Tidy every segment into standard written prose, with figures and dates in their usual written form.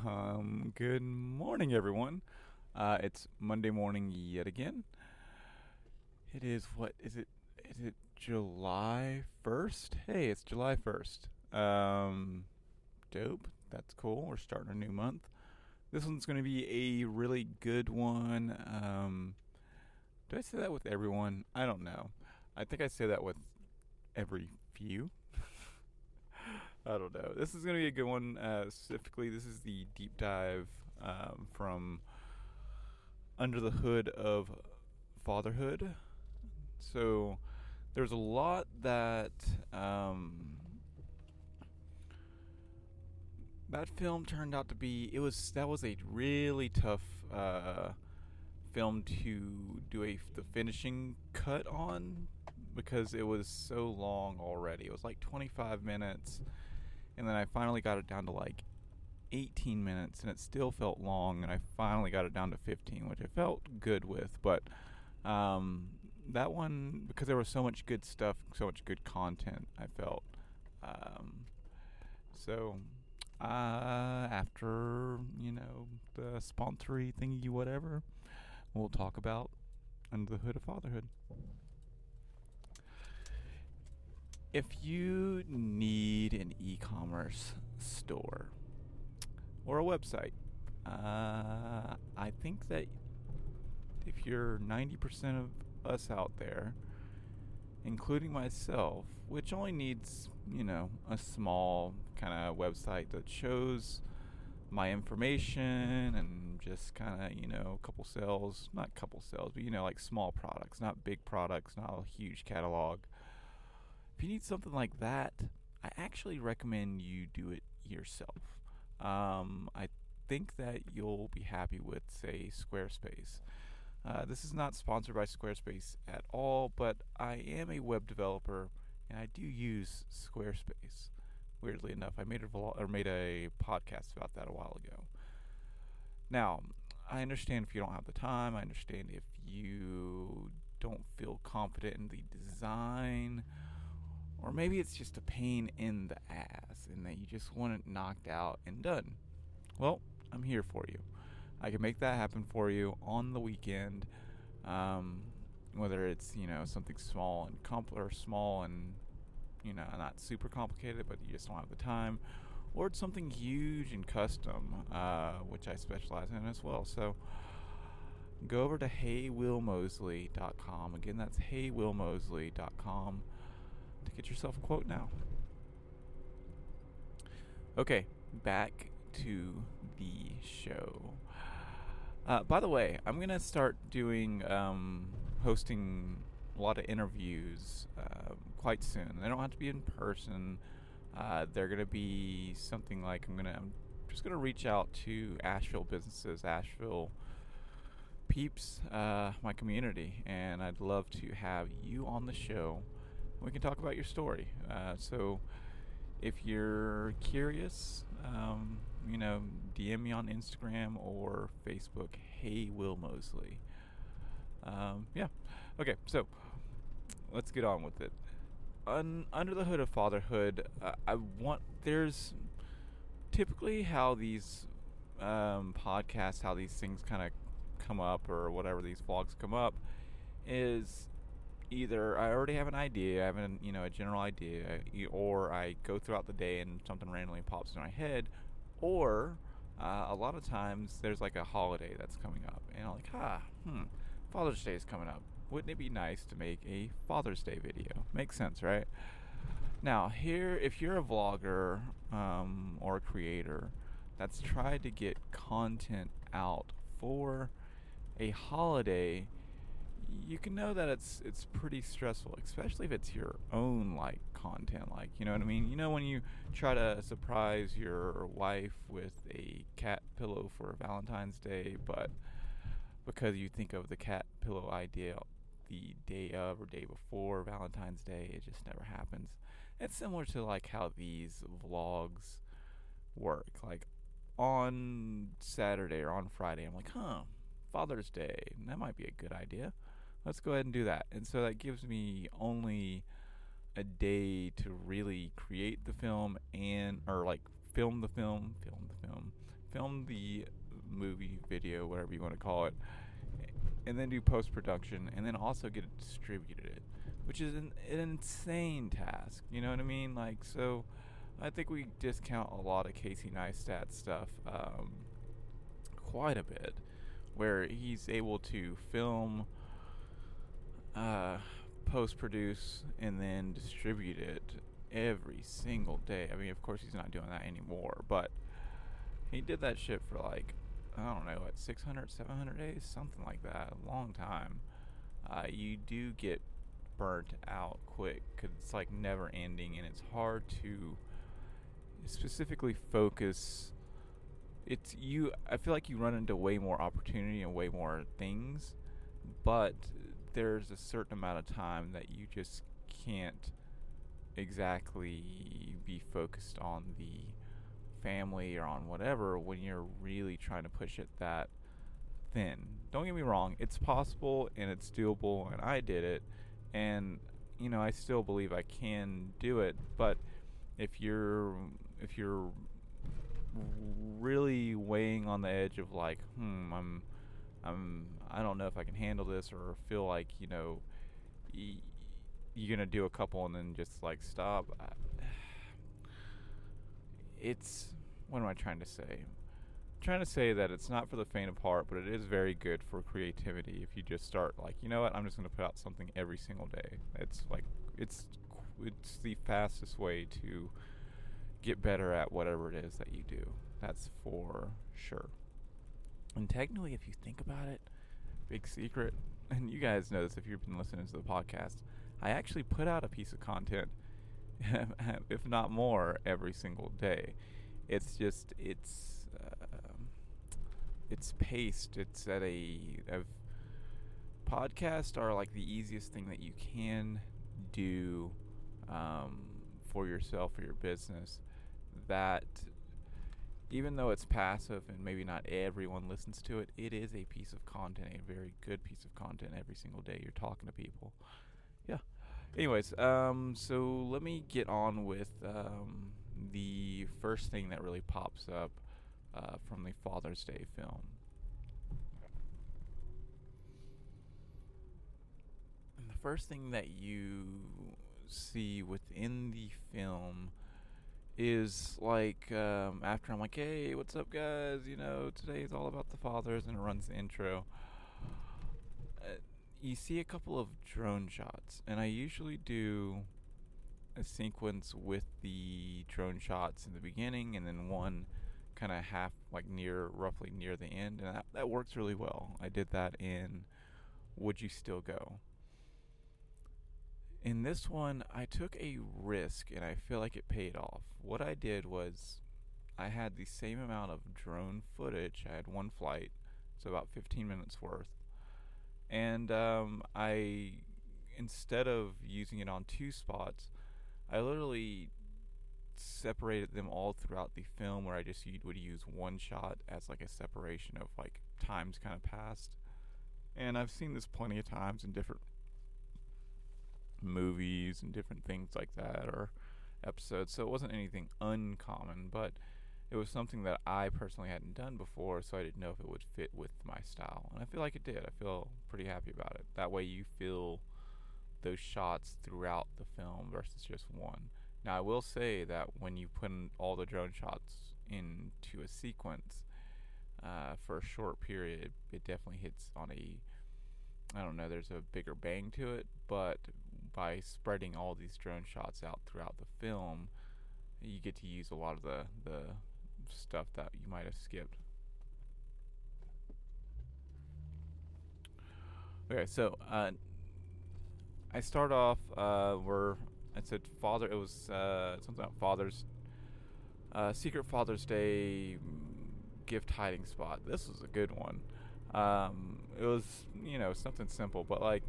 Good morning, everyone. It's Monday morning yet again. It is what is it? Is it July 1st? Hey, it's July 1st. Dope. That's cool. We're starting a new month. This one's going to be a really good one. Do I say that with everyone? I don't know. I think I say that with every few. I don't know. This is going to be a good one. Specifically, this is the deep dive from under the hood of Fatherhood. So there's a lot that that film turned out to be. That was a really tough film to do the finishing cut on because it was so long already. It was like 25 minutes, and then I finally got it down to like 18 minutes, and it still felt long, and I finally got it down to 15, which I felt good with. But um, that one, because there was so much good stuff, so much good content, I felt. Um, so after the sponsory thingy, whatever, we'll talk about Under the Hood of Fatherhood. If you need an e-commerce store or a website, I think that if you're 90% of us out there, including myself, which only needs, a small kind of website that shows my information and just kind of, a couple sales, not couple sales, but, like small products, not big products, not a huge catalog. If you need something like that, I actually recommend you do it yourself. I think that you'll be happy with, say, Squarespace. This is not sponsored by Squarespace at all, but I am a web developer and I do use Squarespace. Weirdly enough, I made a podcast about that a while ago. Now, I understand if you don't have the time. I understand if you don't feel confident in the design, or maybe it's just a pain in the ass and that you just want it knocked out and done. Well, I'm here for you. I can make that happen for you on the weekend. Um, Whether it's something small and small and not super complicated, but you just don't have the time, or it's something huge and custom, which I specialize in as well. So go over to heywillmosley.com. Again, that's heywillmosley.com to get yourself a quote now. Okay, back to the show. By the way, I'm gonna start doing hosting a lot of interviews quite soon. They don't have to be in person. They're gonna be something like I'm just gonna reach out to Asheville businesses, Asheville peeps, my community, and I'd love to have you on the show. We can talk about your story. So if you're curious, DM me on Instagram or Facebook. Hey, Will Mosley. Yeah. Okay. So let's get on with it. Under the hood of fatherhood, there's typically how these podcasts, how these things kind of come up, or whatever these vlogs come up, is either I already have an idea, I have a general idea, or I go throughout the day and something randomly pops in my head, or a lot of times there's like a holiday that's coming up, and I'm like, Father's Day is coming up. Wouldn't it be nice to make a Father's Day video? Makes sense, right? Now, here, if you're a vlogger or a creator that's tried to get content out for a holiday, you can know that it's pretty stressful, especially if it's your own like content, like, you know what I mean? When you try to surprise your wife with a cat pillow for Valentine's Day, but because you think of the cat pillow idea the day of or day before Valentine's Day, it just never happens. It's similar to like how these vlogs work. Like on Saturday or on Friday, I'm like, Father's Day, that might be a good idea. Let's go ahead and do that. And so that gives me only a day to really create the film, or like film the film, film the movie, video, whatever you want to call it, and then do post production, and then also get it distributed, which is an insane task. You know what I mean? Like, so I think we discount a lot of Casey Neistat stuff quite a bit, where he's able to film, uh, post produce, and then distribute it every single day. I mean, of course, he's not doing that anymore, but he did that shit for like, I don't know, what, 600, 700 days? Something like that. A long time. You do get burnt out quick because it's like never ending, and it's hard to specifically focus. I feel like you run into way more opportunity and way more things, but there's a certain amount of time that you just can't exactly be focused on the family or on whatever when you're really trying to push it that thin. Don't get me wrong, it's possible and it's doable, and I did it, and I still believe I can do it. But if you're really weighing on the edge of like, I don't know if I can handle this, or feel like you're gonna do a couple and then just like stop. It's What am I trying to say? I'm trying to say that it's not for the faint of heart, but it is very good for creativity if you just start like, you know what, I'm just gonna put out something every single day. It's the fastest way to get better at whatever it is that you do. That's for sure. And technically, if you think about it, big secret, and you guys know this if you've been listening to the podcast, I actually put out a piece of content, if not more, every single day. It's paced. It's at a podcast are like the easiest thing that you can do, for yourself or your business. That even though it's passive and maybe not everyone listens to it, it is a piece of content, a very good piece of content every single day. You're talking to people. Yeah. Anyways, so let me get on with the first thing that really pops up from the Father's Day film. And the first thing that you see within the film is like, after I'm like, hey, what's up, guys? Today's all about the fathers, and it runs the intro. You see a couple of drone shots, and I usually do a sequence with the drone shots in the beginning, and then one kind of half, like roughly near the end, and that works really well. I did that in Would You Still Go? In this one, I took a risk, and I feel like it paid off. What I did was, I had the same amount of drone footage. I had one flight, so about 15 minutes worth. And I, instead of using it on two spots, I literally separated them all throughout the film, where I just would use one shot as like a separation of like times kind of passed. And I've seen this plenty of times in different movies and different things like that, or episodes, so it wasn't anything uncommon, but it was something that I personally hadn't done before, so I didn't know if it would fit with my style, and I feel like it did. I feel pretty happy about it. That way you feel those shots throughout the film versus just one. Now I will say that when you put in all the drone shots into a sequence, for a short period, it definitely hits on I don't know, there's a bigger bang to it, but by spreading all these drone shots out throughout the film, you get to use a lot of the stuff that you might have skipped. Okay, so I start off where I said father. It was something about Secret Father's Day gift hiding spot. This was a good one. It was something simple, but like,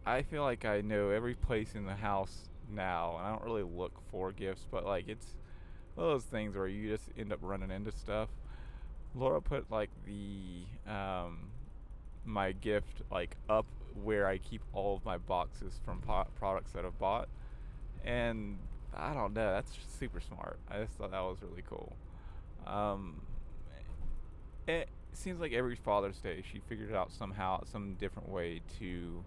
I feel like I know every place in the house now, and I don't really look for gifts, but like, it's one of those things where you just end up running into stuff. Laura put like the my gift like up where I keep all of my boxes from products that I've bought, and I don't know, that's super smart. I just thought that was really cool. Um, it seems like every Father's Day she figured out somehow some different way to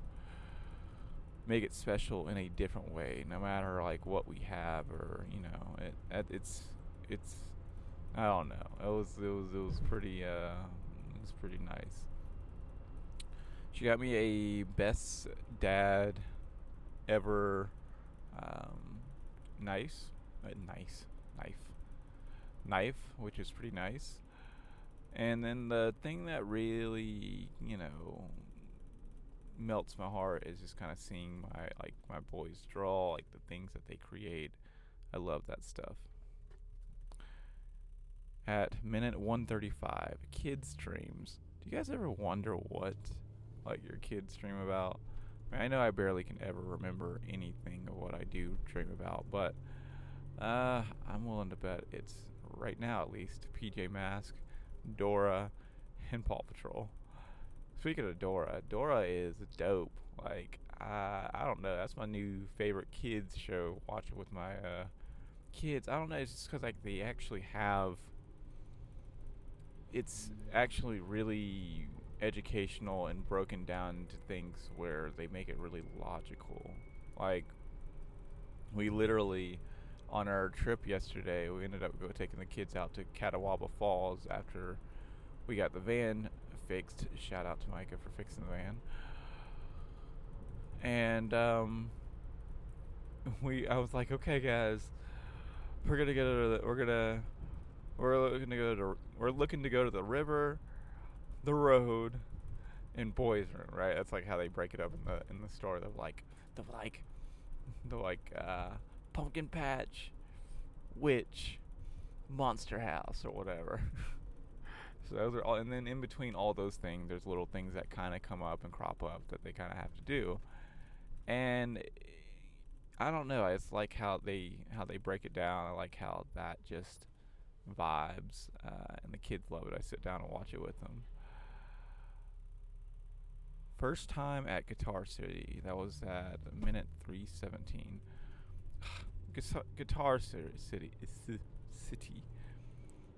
make it special in a different way, no matter like what we have or it's I don't know. It was pretty nice. She got me a best dad ever um, nice, nice knife, which is pretty nice. And then the thing that really, melts my heart is just kind of seeing my boys draw, like the things that they create. I love that stuff. At minute 135, kids streams. Do you guys ever wonder what like your kids stream about? I mean, I know I barely can ever remember anything of what I do dream about, but I'm willing to bet it's right now at least PJ Masks, Dora, and Paw Patrol. Speaking of Dora, Dora is dope. Like I don't know, that's my new favorite kids show. Watch it with my kids. I don't know, it's just because like they actually have. It's actually really educational and broken down into things where they make it really logical. Like we literally on our trip yesterday, we ended up taking the kids out to Catawba Falls after we got the van fixed. Shout out to Micah for fixing the van. And I was like, okay, guys, we're gonna go to the, we're looking to go to the river, the road, and boys room. Right? That's like how they break it up in the story. The pumpkin patch, witch, monster house, or whatever. So those are all, and then in between all those things, there's little things that kind of come up and crop up that they kind of have to do. And I don't know. It's like how they break it down. I like how that just vibes, and the kids love it. I sit down and watch it with them. First time at Guitar City. That was at minute 3:17. Guitar City. City.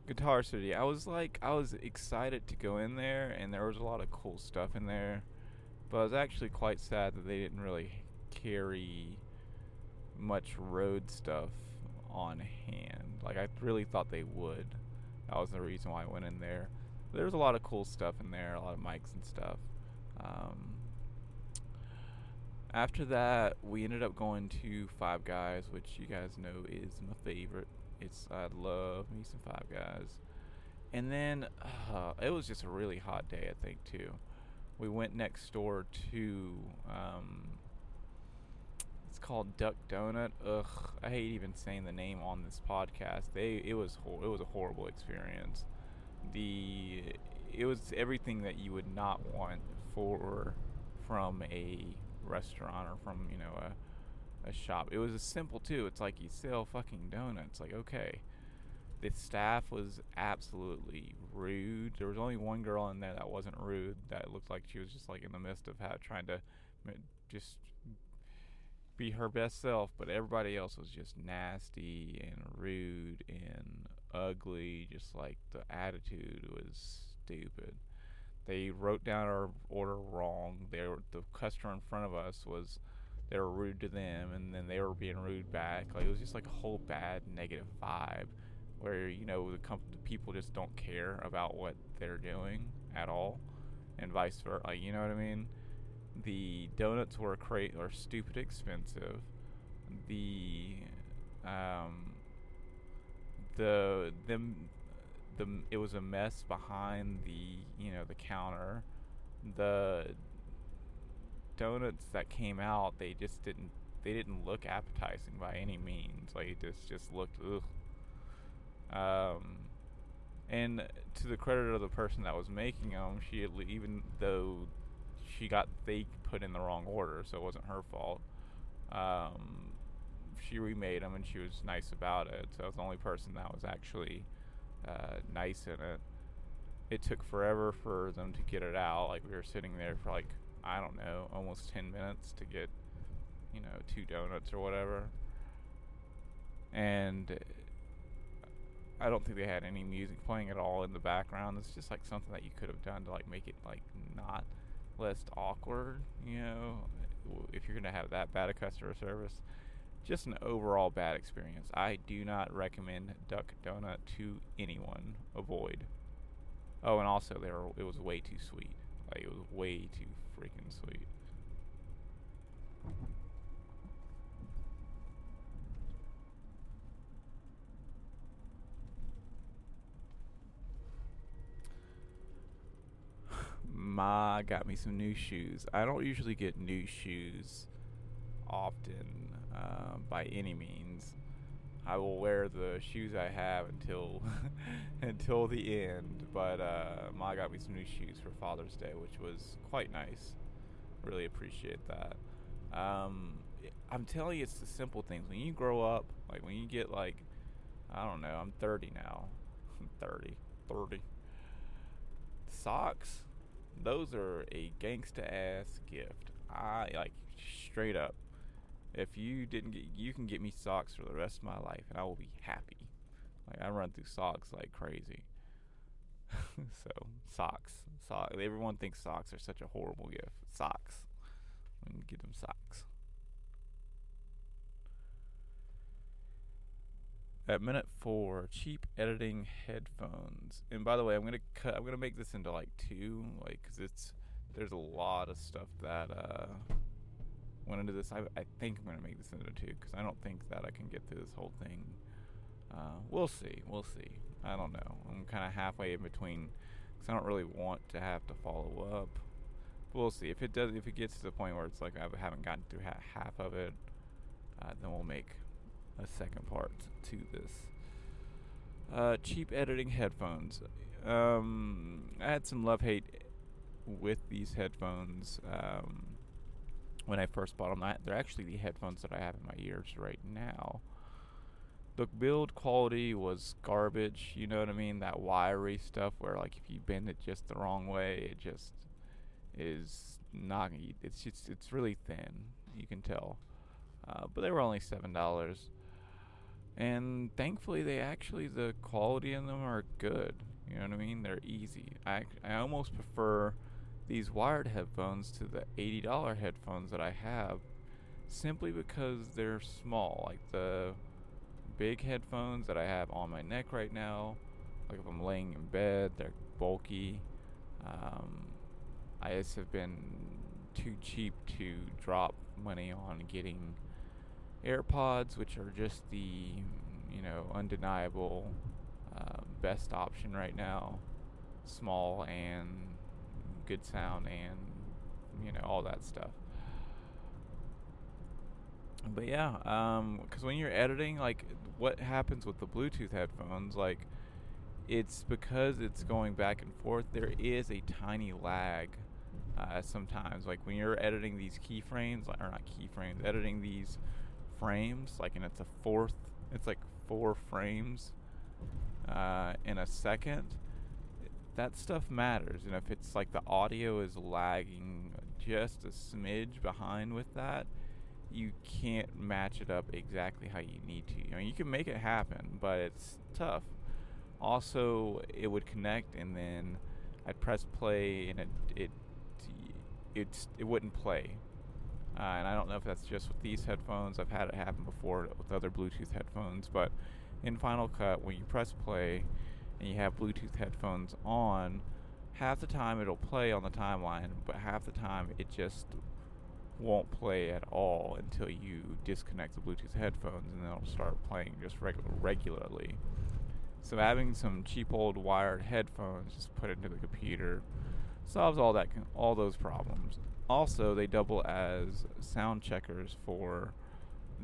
Guitar City. I was excited to go in there, and there was a lot of cool stuff in there. But I was actually quite sad that they didn't really carry much road stuff on hand. Like I really thought they would. That was the reason why I went in there. There was a lot of cool stuff in there, a lot of mics and stuff. Um, After that, we ended up going to Five Guys, which you guys know is my favorite. I love me some Five Guys. And then it was just a really hot day, I think, too. We went next door to it's called Duck Donut. Ugh, I hate even saying the name on this podcast. It was a horrible experience. The It was everything that you would not want for from a restaurant or from a shop. It was simple too. It's like you sell fucking donuts. Like okay, the staff was absolutely rude. There was only one girl in there that wasn't rude. That looked like she was just like in the midst of trying to just be her best self, but everybody else was just nasty and rude and ugly. Just like the attitude was stupid. They wrote down our order wrong. The customer in front of us was they were rude to them, and then they were being rude back. Like it was just like a whole bad negative vibe, where the people just don't care about what they're doing at all, and vice versa. Like you know what I mean? The donuts were stupid expensive. The um the them the it was a mess behind the counter. The donuts that came out, they didn't look appetizing by any means. Like it just looked ugh. And to the credit of the person that was making them, even though they put in the wrong order, so it wasn't her fault. Um, she remade them and she was nice about it. So I was the only person that was actually nice in it. It took forever for them to get it out. Like we were sitting there for like I don't know, almost 10 minutes to get 2 donuts or whatever. And I don't think they had any music playing at all in the background. It's just like something that you could have done to like make it like not less awkward, you know, if you're gonna have that bad a customer service. Just an overall bad experience. I do not recommend Duck Donut to anyone. Avoid. Oh, and also it was way too sweet. Like it was way too freaking sweet. Ma got me some new shoes. I don't usually get new shoes often, by any means. I will wear the shoes I have until until the end. But Ma got me some new shoes for Father's Day, which was quite nice. Really appreciate that. Um, I'm telling you, it's the simple things. When you grow up, like when you get like, I don't know, I'm 30 now. I'm 30. 30. Socks, those are a gangsta ass gift. I like straight up. If you didn't get, you can get me socks for the rest of my life, and I will be happy. Like I run through socks like crazy. So socks. Everyone thinks socks are such a horrible gift. Socks. We can get them socks. At minute 4, cheap editing headphones. And by the way, I'm gonna make this into like two, like, cause there's a lot of stuff that went into this. I think I'm gonna make this into two, cause I don't think that I can get through this whole thing. We'll see. We'll see. I don't know. I'm kind of halfway in between, cause I don't really want to have to follow up. But we'll see. If it gets to the point where it's like I haven't gotten through half of it, then we'll make a second part to this. Cheap editing headphones. I had some love hate with these headphones when I first bought them. They're actually the headphones that I have in my ears right now. The build quality was garbage. You know what I mean? That wiry stuff where like if you bend it just the wrong way, it just is not. It's really thin. You can tell. But they were only $7. And thankfully the quality in them are good. You know what I mean? They're easy. I almost prefer these wired headphones to the $80 headphones that I have, simply because they're small. Like the big headphones that I have on my neck right now, like if I'm laying in bed, they're bulky. I just have been too cheap to drop money on getting AirPods, which are just the, undeniable best option right now. Small and good sound and, all that stuff. But yeah, because when you're editing, like, what happens with the Bluetooth headphones, like, it's because it's going back and forth, there is a tiny lag sometimes. Like, when you're editing these keyframes, or not keyframes, editing these frames, like, and it's like 4 frames in a second, that stuff matters. And if it's like the audio is lagging just a smidge behind with that, you can't match it up exactly how you need to. I mean, you can make it happen, but it's tough. Also, it would connect, and then I'd press play, and it wouldn't play. And I don't know if that's just with these headphones. I've had it happen before with other Bluetooth headphones, but in Final Cut, when you press play and you have Bluetooth headphones on, half the time it'll play on the timeline, but half the time it just won't play at all until you disconnect the Bluetooth headphones, and then it'll start playing just regularly. So having some cheap old wired headphones just put into the computer solves all those problems. Also, they double as sound checkers for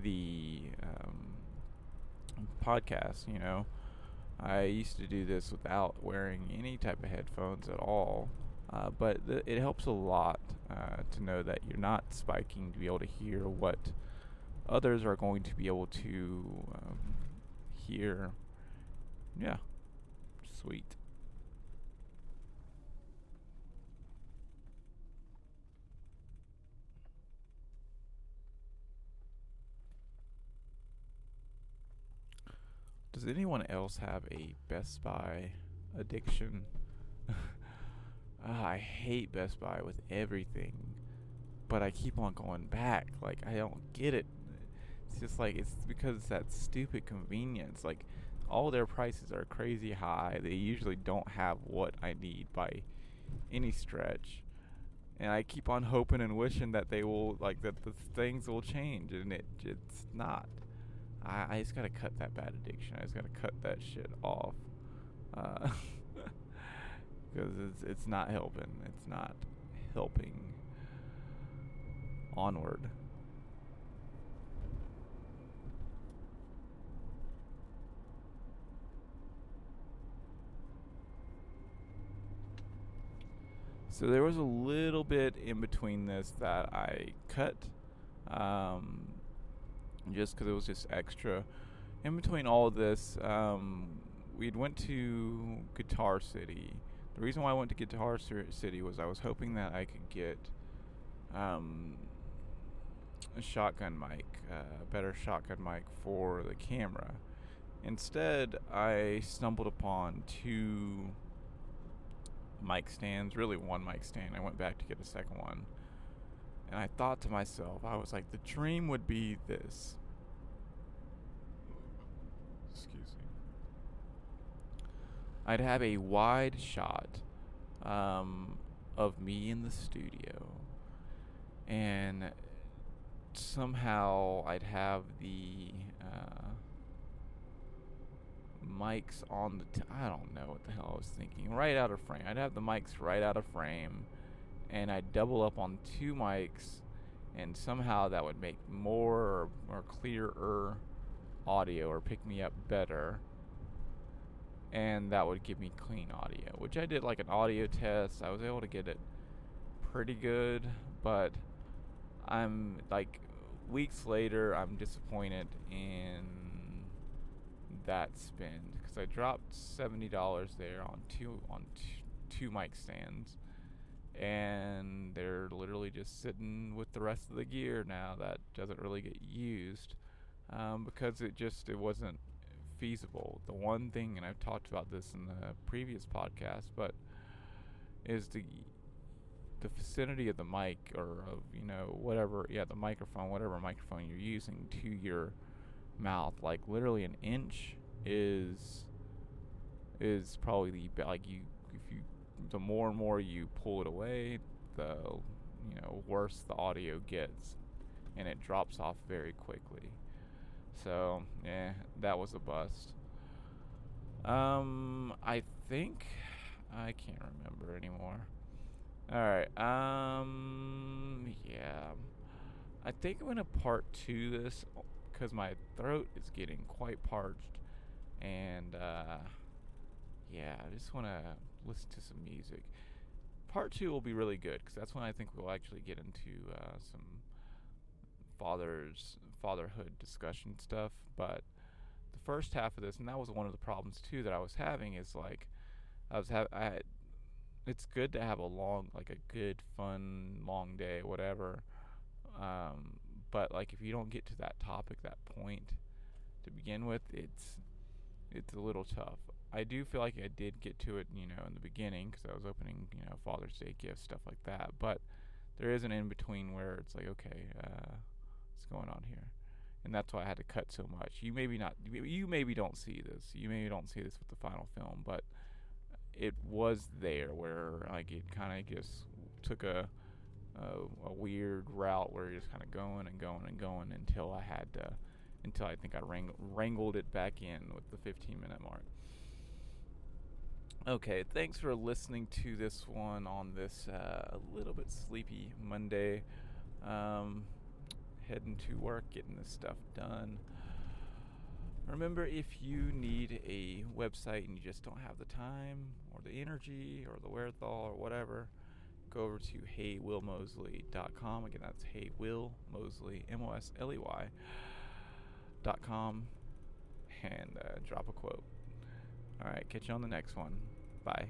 the podcast. I used to do this without wearing any type of headphones at all, but it helps a lot to know that you're not spiking, to be able to hear what others are going to be able to hear. Yeah, sweet. Does anyone else have a Best Buy addiction? I hate Best Buy with everything, but I keep on going back. Like, I don't get it. It's just like, it's because it's that stupid convenience. Like, all their prices are crazy high. They usually don't have what I need by any stretch. And I keep on hoping and wishing that they will, like, that the things will change, and it's not. I just gotta cut that bad addiction. I just gotta cut that shit off. Because it's not helping. It's not helping. Onward. So there was a little bit in between this that I cut, just because it was just extra. In between all of this, we'd went to Guitar City. The reason why I went to Guitar City was I was hoping that I could get a shotgun mic, a better shotgun mic for the camera. Instead, I stumbled upon two mic stands, really one mic stand. I went back to get a second one, and I thought to myself, I was like, the dream would be this. Excuse me. I'd have a wide shot of me in the studio, and somehow I'd have the mics on the I don't know what the hell I was thinking. Right out of frame. I'd have the mics right out of frame, and I'd double up on two mics, and somehow that would make more or clearer audio, or pick me up better, and that would give me clean audio, which I did like an audio test. I was able to get it pretty good, but I'm like, weeks later, I'm disappointed in that spend, because I dropped $70 there on two mic stands, and they're literally just sitting with the rest of the gear now that doesn't really get used, because it wasn't feasible. The one thing, and I've talked about this in the previous podcast, but is the vicinity of the mic, or of the microphone, whatever microphone you're using, to your mouth. Like, literally an inch is probably the more and more you pull it away, the worse the audio gets, and it drops off very quickly. So that was a bust. I think I can't remember anymore. Alright, yeah. I think I'm gonna part 2 this, because my throat is getting quite parched, and I just want to listen to some music. Part 2 will be really good, because that's when I think we'll actually get into some fatherhood discussion stuff. But the first half of this, and that was one of the problems too that I was having, is like it's good to have a good fun long day, whatever, but like, if you don't get to that topic, that point to begin with, it's a little tough. I do feel like I did get to it, in the beginning, because I was opening, Father's Day gifts, stuff like that. But there is an in between where it's like, okay, what's going on here? And that's why I had to cut so much. You maybe don't see this. You maybe don't see this with the final film, but it was there where, like, it kind of just took a weird route where you're just kind of going and going and going until I think I wrangled it back in with the 15-minute mark. Okay, thanks for listening to this one on this a little bit sleepy Monday. Heading to work, getting this stuff done. Remember, if you need a website and you just don't have the time or the energy or the wherewithal or whatever, go over to heywillmosley.com. Again, that's heywillmosley, Mosley.com, and drop a quote. All right, catch you on the next one. Bye.